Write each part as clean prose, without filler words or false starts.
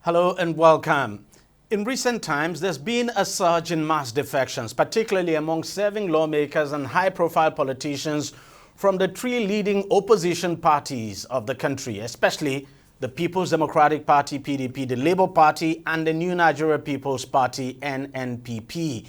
Hello and welcome. In recent times, there's been a surge in mass defections, particularly among serving lawmakers and high-profile politicians from the three leading opposition parties of the country, especially the People's Democratic Party, PDP, the Labour Party, and the New Nigeria People's Party, NNPP.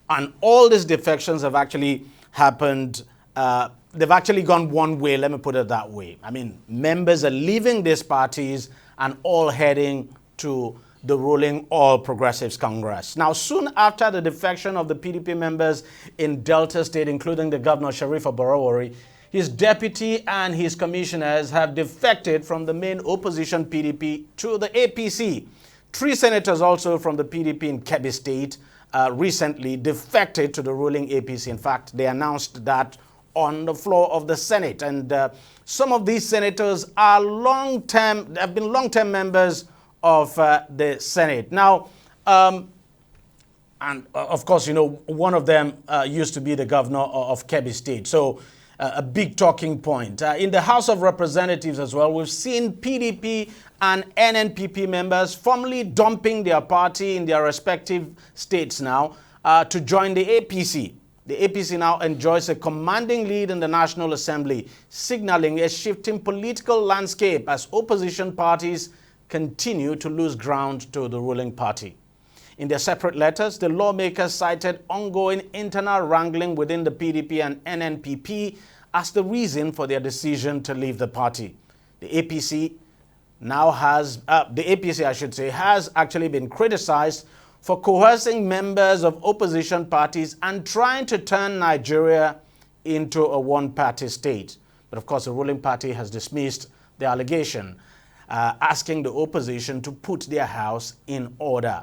And all these defections have actually happened, they've actually gone one way, let me put it that way. I mean, members are leaving these parties and all heading to the ruling All Progressives Congress. Now, soon after the defection of the PDP members in Delta State, including the Governor Sharif Oborowori, his deputy and his commissioners have defected from the main opposition PDP to the APC. Three senators also from the PDP in Kebbi State recently defected to the ruling APC. In fact, they announced that on the floor of the Senate. And some of these senators are have been long-term members of the Senate. Now, and of course, you know, one of them used to be the governor of Kebbi State. So a big talking point. In the House of Representatives as well, we've seen PDP and NNPP members formally dumping their party in their respective states now to join the APC. The APC now enjoys a commanding lead in the National Assembly, signaling a shifting political landscape as opposition parties continue to lose ground to the ruling party. In their separate letters, the lawmakers cited ongoing internal wrangling within the PDP and NNPP as the reason for their decision to leave the party. The APC now has, has actually been criticized for coercing members of opposition parties and trying to turn Nigeria into a one-party state. But of course, the ruling party has dismissed the allegation, asking the opposition to put their house in order.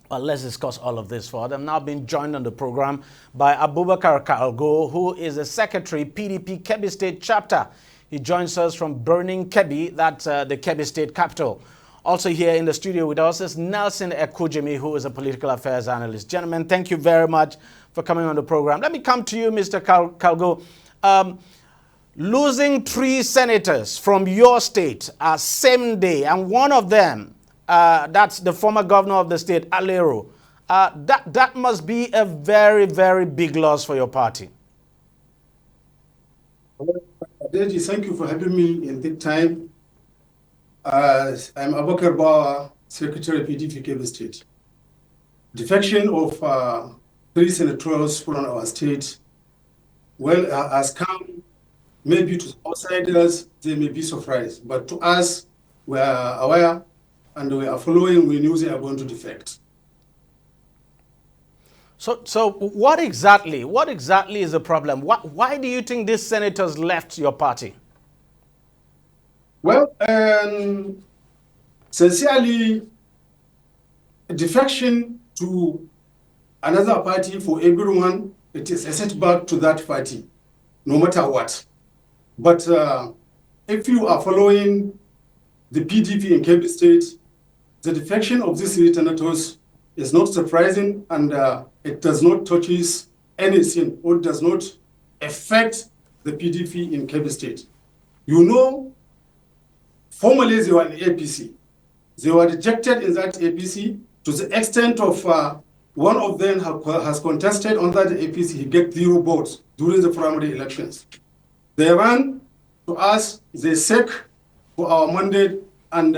Well, let's discuss all of this further. I'm now being joined on the program by Abubakar Kalgo, who is the Secretary, PDP Kebbi State Chapter. He joins us from Burning Kebbi, that's the Kebbi State capital. Also here in the studio with us is Nelson Eujimi, who is a political affairs analyst. Gentlemen, thank you very much for coming on the program. Let me come to you, Mr. Kalgo. Losing three senators from your state same day, and one of them, that's the former governor of the state, Alero, that must be a very, very big loss for your party. DEJI, thank you for having me in this time. I'm Abubakar Bawa, Secretary PDP Kebbi State. Defection of three senators from our state, well, has come maybe to outsiders, they may be surprised, but to us, we are aware and we are following, we knew they are going to defect. So what exactly is the problem? Why do you think these senators left your party? Well, sincerely, defection to another party for everyone, it is a setback to that party, no matter what. But if you are following the PDP in Kebbi State, the defection of these senators is not surprising, and it does not touch anything or does not affect the PDP in Kebbi State. You know, formerly they were in the APC. They were rejected in that APC to the extent of one of them has contested under the APC. He get 0 votes during the primary elections. They ran to us, they seek for our mandate, and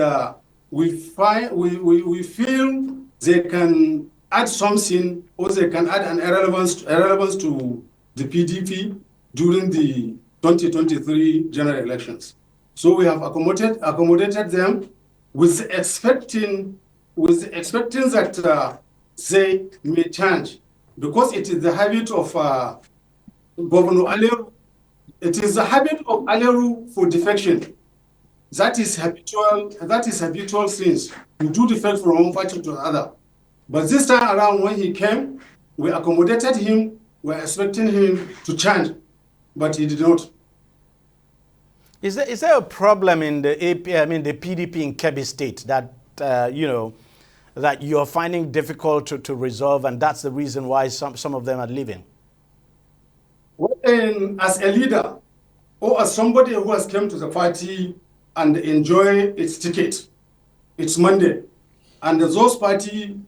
we feel they can add something, or they can add an irrelevance to the PDP during the 2023 general elections. So we have accommodated them with expecting that they may change, because it is the habit of Governor Aleru. It is the habit of Aleru for defection. That is habitual since you do defect from one party to another. But this time around, when he came, we accommodated him. We were expecting him to change, but he did not. Is there a problem in the the PDP in Kebbi State that that you're finding difficult to resolve, and that's the reason why some of them are leaving? Well, as a leader or as somebody who has come to the party and enjoy its ticket, its mandate, and those party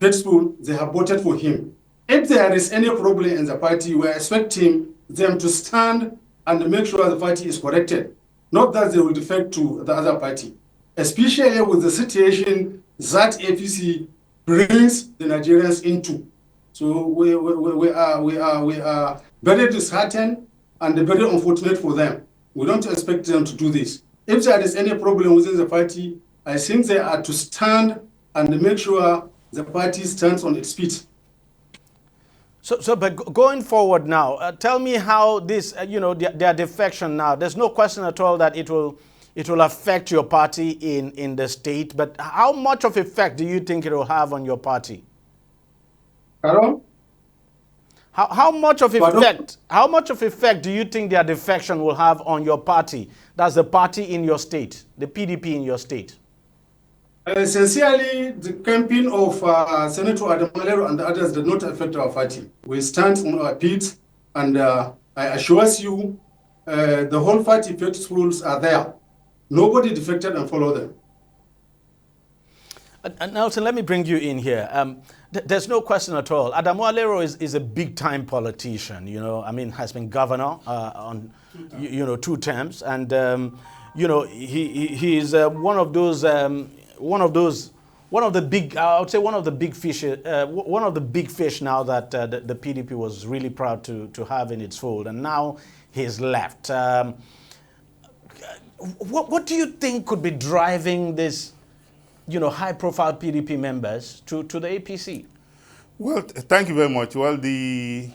faithful, they have voted for him. If there is any problem in the party, we are expecting them to stand and make sure the party is corrected, not that they will defect to the other party, especially with the situation that APC brings the Nigerians into. So we are very disheartened and very unfortunate for them. We don't expect them to do this. If there is any problem within the party, I think they are to stand and make sure the party stands on its feet. But going forward now, tell me how this, their defection now, there's no question at all that it will affect your party in the state, but how much of effect do you think it will have on your party? Hello? How much of effect do you think their defection will have on your party? That's the party in your state, the PDP in your state. Sincerely, the campaign of Senator Adamalero and the others did not affect our party. We stand on our feet, and I assure you, the whole party rules are there. Nobody defected and follow them. Nelson, let me bring you in here. There's no question at all. Adamalero is a big-time politician. Has been governor on 2 terms, and he is one of the big, I would say one of the big fish, now that the PDP was really proud to have in its fold, and now he's left. What do you think could be driving this, high-profile PDP members to the APC? Well, thank you very much. Well, the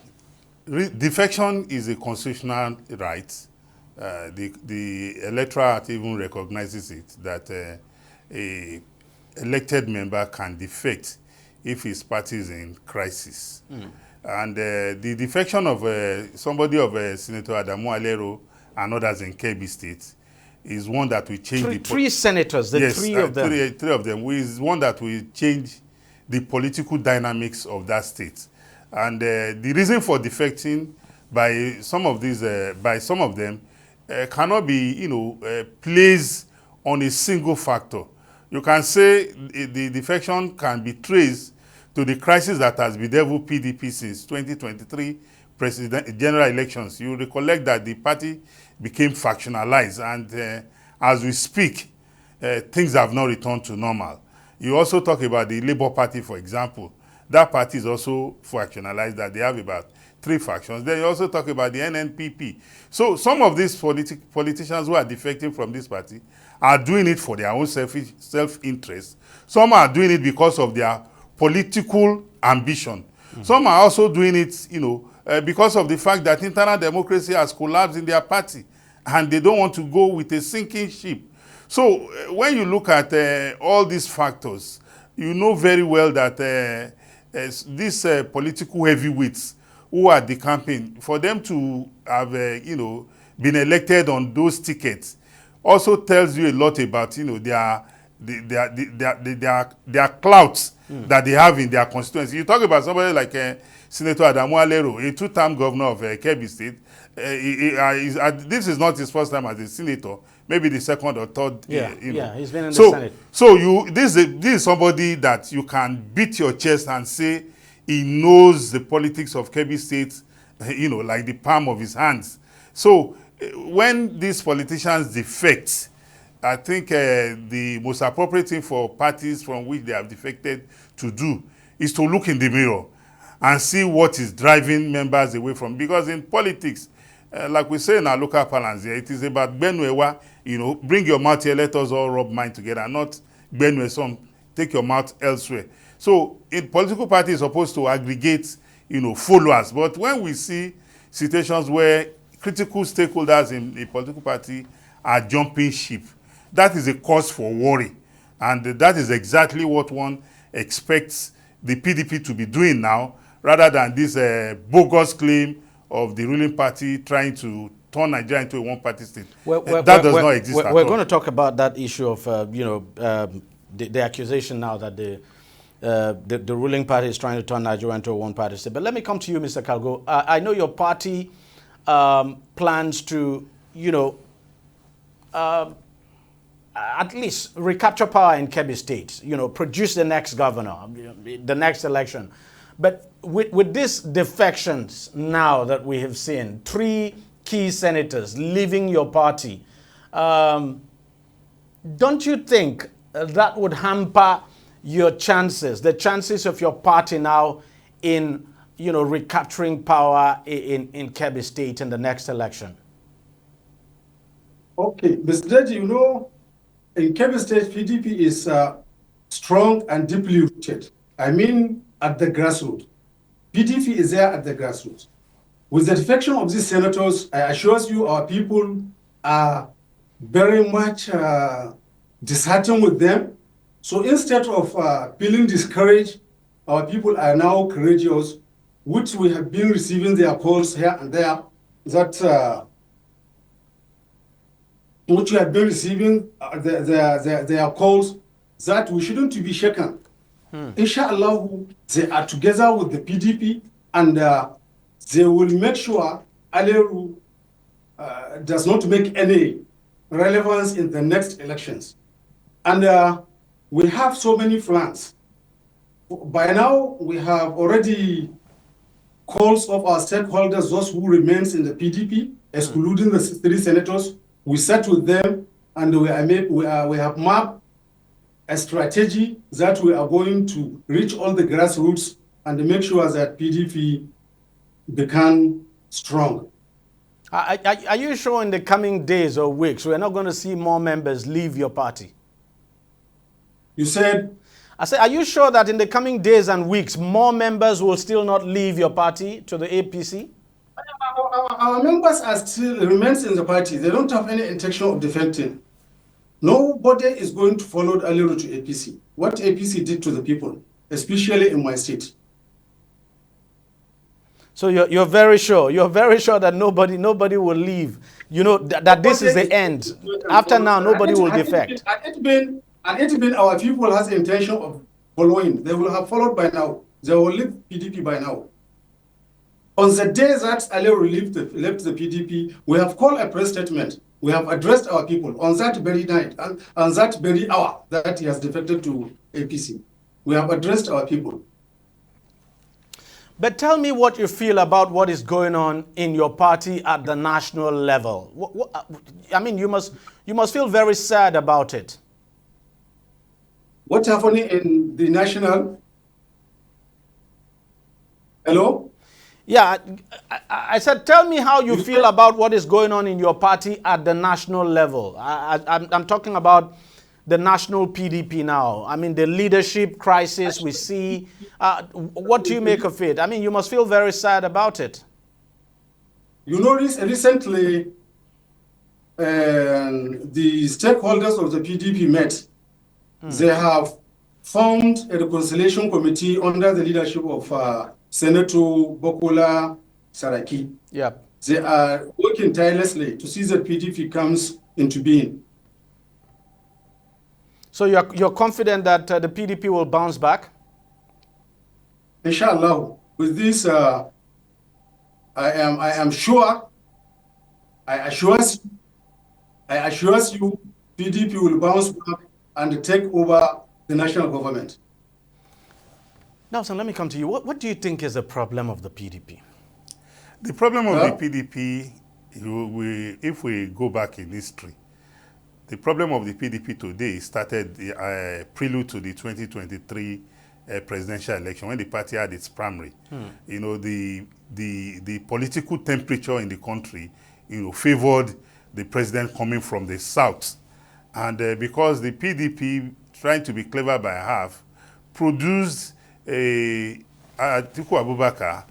defection is a constitutional right. The electorate even recognizes it, that a elected member can defect if his party is in crisis. And the defection of somebody of Senator Adamalero and others in Kebbi State is one that will change three senators, three of them. Three of them is one that will change the political dynamics of that state. And the reason for defecting by some of them cannot be, placed on a single factor. You can say the defection can be traced to the crisis that has bedeviled PDP since 2023 general elections. You recollect that the party became factionalized, and as we speak, things have not returned to normal. You also talk about the Labour Party, for example. That party is also factionalized, that they have about 3 factions. Then you also talk about the NNPP. So some of these politicians who are defecting from this party are doing it for their own self-interest. Some are doing it because of their political ambition. Some are also doing it, because of the fact that internal democracy has collapsed in their party, and they don't want to go with a sinking ship. So when you look at all these factors, you know very well that these political heavyweights who are decamping, for them to have, been elected on those tickets, also tells you a lot about, their clout that they have in their constituency. You talk about somebody like Senator Adamalero, a 2-term governor of Kebbi State. This is not his first time as a senator, maybe the second or third. He's been in the Senate. So this is somebody that you can beat your chest and say he knows the politics of Kebbi State, like the palm of his hands. So when these politicians defect, I think the most appropriate thing for parties from which they have defected to do is to look in the mirror and see what is driving members away from. Because in politics, like we say in our local parlance here, it is about Benwewa, bring your mouth here, let us all rub mine together, not Benwe some, take your mouth elsewhere. So in political party is supposed to aggregate, followers. But when we see situations where critical stakeholders in a political party are jumping ship, that is a cause for worry. And that is exactly what one expects the PDP to be doing now, rather than this bogus claim of the ruling party trying to turn Nigeria into a one-party state. That does not exist at all. We're going to talk about that issue of, the accusation now that the ruling party is trying to turn Nigeria into a one-party state. But let me come to you, Mr. Kalgo. I know your party plans to, at least recapture power in Kebbi State, produce the next governor, the next election. But with these defections now that we have seen, 3 key senators leaving your party, don't you think that would hamper your chances, the chances of your party now in, recapturing power in Kebbi State in the next election? Okay, Mr. DEJI, in Kebbi State, PDP is strong and deeply rooted. I mean, at the grassroots. PDP is there at the grassroots. With the defection of these senators, I assure you our people are very much disheartened with them. So instead of feeling discouraged, our people are now courageous, which we have been receiving their calls here and there, that which we have been receiving their calls that we shouldn't be shaken. Inshallah, they are together with the PDP, and they will make sure Aleru does not make any relevance in the next elections. And we have so many plans. By now, we have already calls of our stakeholders, those who remains in the PDP, excluding the 3 senators. We sat with them, and we have mapped a strategy that we are going to reach all the grassroots and make sure that PDP become strong. Are you sure in the coming days or weeks we're not going to see more members leave your party? You said? I said, are you sure that in the coming days and weeks more members will still not leave your party to the APC? Our members are still remains in the party. They don't have any intention of defecting. Nobody is going to follow Aliru to APC. What APC did to the people, especially in my state. So you're very sure. You're very sure that nobody will leave. That this is the end. After now, nobody will defect. And it's been our people has the intention of following. They will have followed by now. They will leave PDP by now. On the day that Aliru left the PDP, we have called a press statement. We have addressed our people on that very night and on that very hour that he has defected to APC. We have addressed our people. But tell me what you feel about what is going on in your party at the national level. I mean, you must feel very sad about it. What's happening in the national? Hello? Yeah, I said, tell me how you feel about what is going on in your party at the national level. I'm talking about the national PDP now. I mean, the leadership crisis we see. What do you make of it? I mean, you must feel very sad about it. Recently, the stakeholders of the PDP met. They have formed a reconciliation committee under the leadership of Senator Bokola Saraki. Yep. They are working tirelessly to see that PDP comes into being. So you're confident that the PDP will bounce back? Inshallah. With this, I am sure. I assure you, PDP will bounce back and take over the national government. Now, son, let me come to you. What do you think is the problem of the PDP? The problem of the PDP, if we go back in history, the problem of the PDP today started prelude to the 2023 presidential election when the party had its primary. The political temperature in the country, favored the president coming from the south, and because the PDP, trying to be clever by half, produced Atiku Abubakar,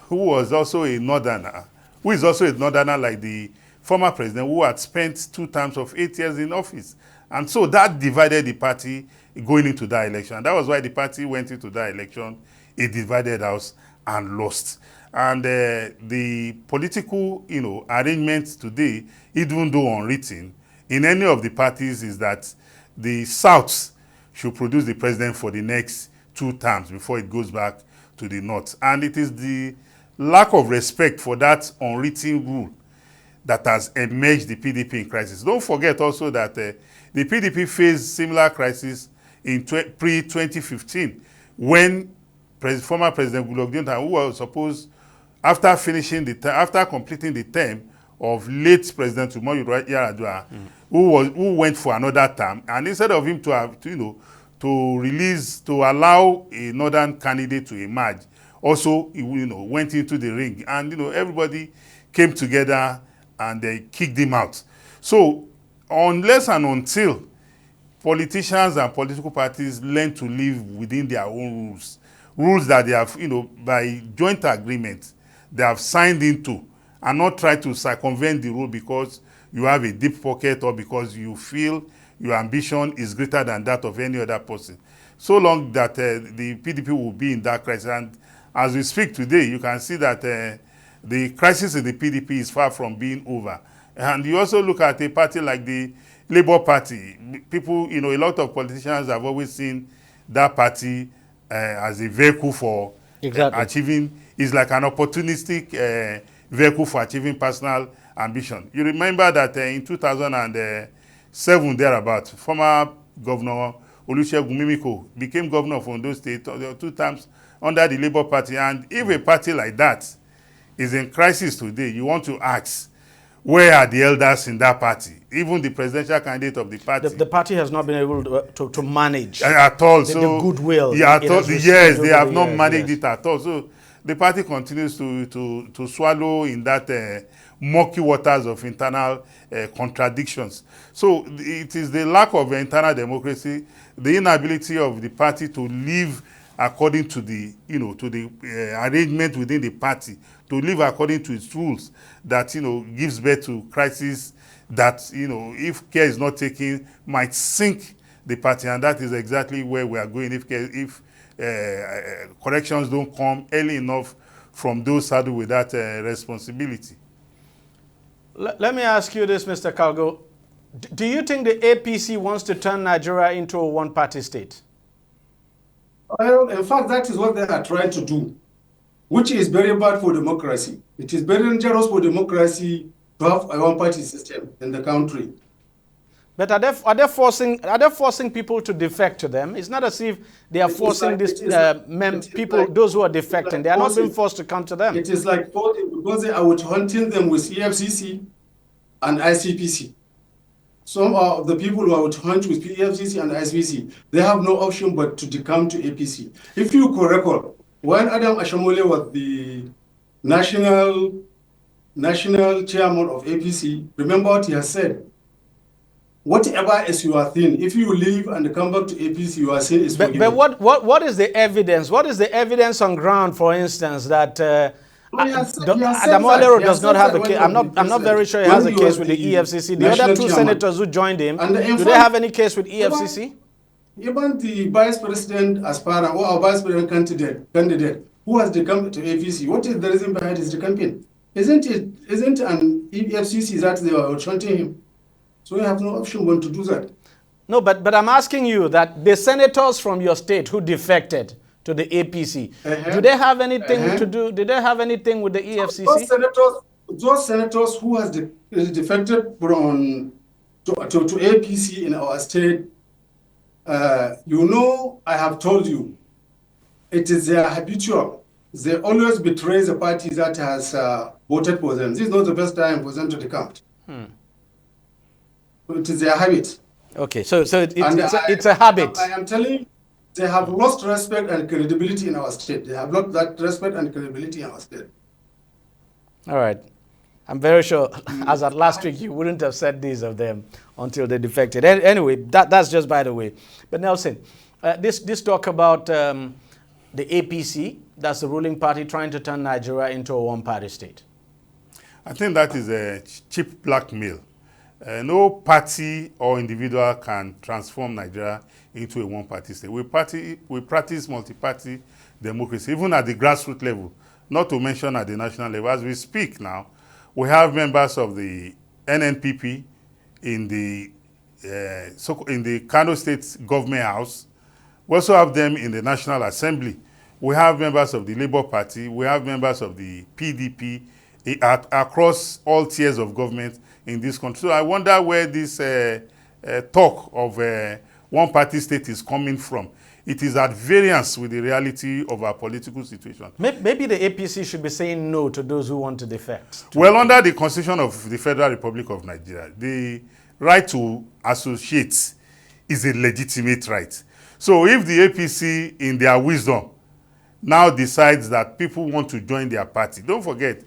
who is also a northerner like the former president, who had spent 2 terms of 8 years in office. And so that divided the party going into that election. And that was why the party went into that election, a divided house, and lost. And the political, arrangements today, even though unwritten, in any of the parties is that the South should produce the president for the next 2 terms before it goes back to the North. And it is the lack of respect for that unwritten rule that has emerged the PDP in crisis. Don't forget also that the The PDP faced similar crisis in pre-2015 when former President Goodluck Jonathan, who was supposed, after completing the term of late President Umaru Yar'Adua, who went for another term, and instead of him to have, to allow a northern candidate to emerge, also went into the ring, and everybody came together and they kicked him out. So unless and until politicians and political parties learn to live within their own rules that they have, by joint agreement, they have signed into, and not try to circumvent the rule because you have a deep pocket or because you feel your ambition is greater than that of any other person. So long that the PDP will be in that crisis. And as we speak today, you can see that the crisis in the PDP is far from being over. And you also look at a party like the Labour Party. People, a lot of politicians have always seen that party as a vehicle for achieving, is like an opportunistic vehicle for achieving personal ambition. You remember that in 2007, thereabout, former Governor Olusegun Mimiko became governor of Ondo State 2 times under the Labour Party. And if a party like that is in crisis today, you want to ask, where are the elders in that party? Even the presidential candidate of the party. The party has not been able to manage at all. The goodwill. Yeah, yes, they have not managed it at all. So the party continues to swallow in that murky waters of internal contradictions. So it is the lack of internal democracy, the inability of the party to live according to the arrangement within the party, to live according to its rules, that gives birth to crisis that if care is not taken might sink the party. And that is exactly where we are going if corrections don't come early enough from those saddled with that responsibility. Let me ask you this, Mr. Kalgo. Do you think the APC wants to turn Nigeria into a one-party state? Well, in fact, that is what they are trying to do, which is very bad for democracy. It is very dangerous for democracy to have a one-party system in the country. But are they forcing people to defect to them? It's not as if they are forcing those who are defecting. They are not being forced to come to them. It is like forcing, because they are hunting them with EFCC and ICPC. Some of the people who are hunt with EFCC and ICPC, they have no option but to come to APC. If you could recall, when Adam Ashimole was the national chairman of APC, remember what he has said? Whatever is your thing, if you leave and come back to APC, your sin is forgiven. But what is the evidence? What is the evidence on ground, for instance, that Adamo does not have a case? I'm not very sure he has a case with the EFCC. The other two senators who joined him, do they have any case with EFCC? Even the vice president Aspara, or our vice president candidate, who has come to APC, what is the reason behind his campaign? Isn't an EFCC that they were chanting him? So you have no option but to do that. No, but I'm asking you that the senators from your state who defected to the APC, do they have anything to do? Did they have anything with the EFCC? Those senators who has defected from to APC in our state, I have told you, it is their habitual. They always betray the party that has voted for them. This is not the first time for them to decamp. It is their habit. Okay, so it's a habit. I am telling you, they have lost respect and credibility in our state. They have lost that respect and credibility in our state. All right. I'm very sure, as at last week, you wouldn't have said these of them until they defected. Anyway, that's just by the way. But Nelson, this talk about the APC, that's the ruling party trying to turn Nigeria into a one-party state. I think that is a cheap blackmail. No party or individual can transform Nigeria into a one-party state. We practice multi-party democracy, even at the grassroots level, not to mention at the national level. As we speak now, we have members of the NNPP in the Kano State government house. We also have them in the National Assembly. We have members of the Labour Party. We have members of the PDP across all tiers of government in this country. So I wonder where this talk of one-party state is coming from. It is at variance with the reality of our political situation. Maybe the APC should be saying no to those who want to defect. Well, under the Constitution of the Federal Republic of Nigeria, the right to associate is a legitimate right. So if the APC, in their wisdom, now decides that people want to join their party, don't forget,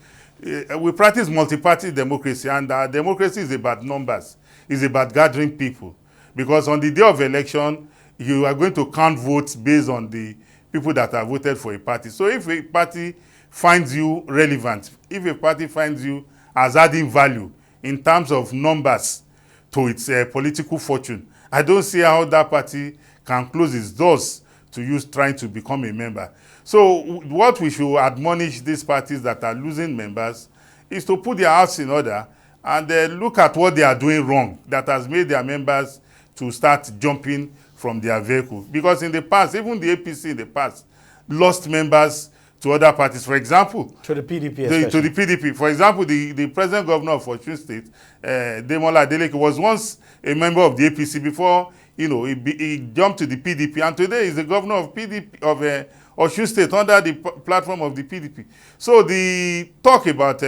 we practice multi-party democracy, and our democracy is about numbers. It's about gathering people. Because on the day of election, you are going to count votes based on the people that have voted for a party. So if a party finds you relevant, if a party finds you as adding value in terms of numbers to its political fortune, I don't see how that party can close its doors to you trying to become a member. So what we should admonish these parties that are losing members is to put their house in order and look at what they are doing wrong that has made their members to start jumping from their vehicle. Because in the past, even the APC in the past lost members to other parties. For example, to the PDP, to the PDP. For example, the present governor of Osun State, Demola Adeleke, was once a member of the APC before, he jumped to the PDP, and today he's the governor of PDP of Osun State under the platform of the PDP. So the talk about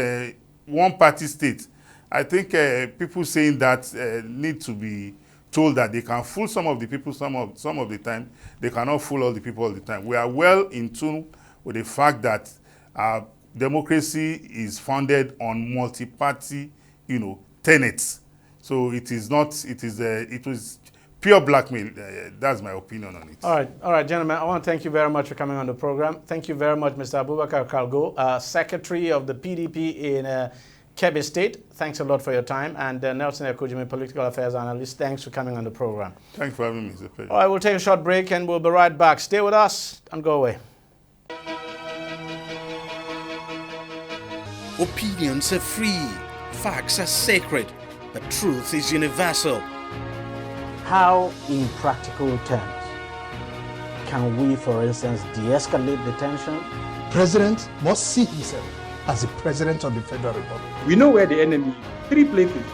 one-party state, I think people saying that need to be told that they can fool some of the people some of the time. They cannot fool all the people all the time. We are well in tune with the fact that our democracy is founded on multi-party, tenets. So it was pure blackmail. That's my opinion on it. All right, gentlemen. I want to thank you very much for coming on the program. Thank you very much, Mr. Abubakar Kalgo, Secretary of the PDP in Kebbi State. Thanks a lot for your time. And Nelson Eujimi, Political Affairs Analyst, thanks for coming on the program. Thanks for having me. It's a pleasure. All right, we'll take a short break and we'll be right back. Stay with us and go away. Opinions are free, facts are sacred, but truth is universal. How, in practical terms, can we, for instance, de-escalate the tension? President must see himself as the President of the Federal Republic. We know where the enemy is. 3 places.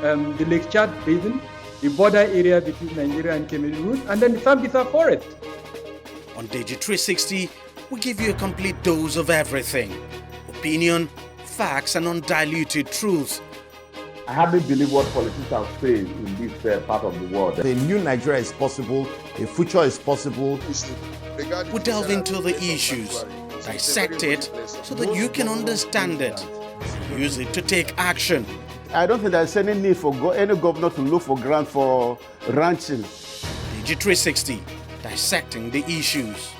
The Lake Chad Basin, the border area between Nigeria and Cameroon, and then the Sambisa Forest. On DEJI 360, we give you a complete dose of everything. Opinion, facts, and undiluted truth. I hardly believe what politicians say in this part of the world. A new Nigeria is possible, a future is possible. We delve into the issues, dissect it so that you can understand it, use it to take action. I don't think there's any need for any governor to look for grant for ranching. DEJI 360, dissecting the issues.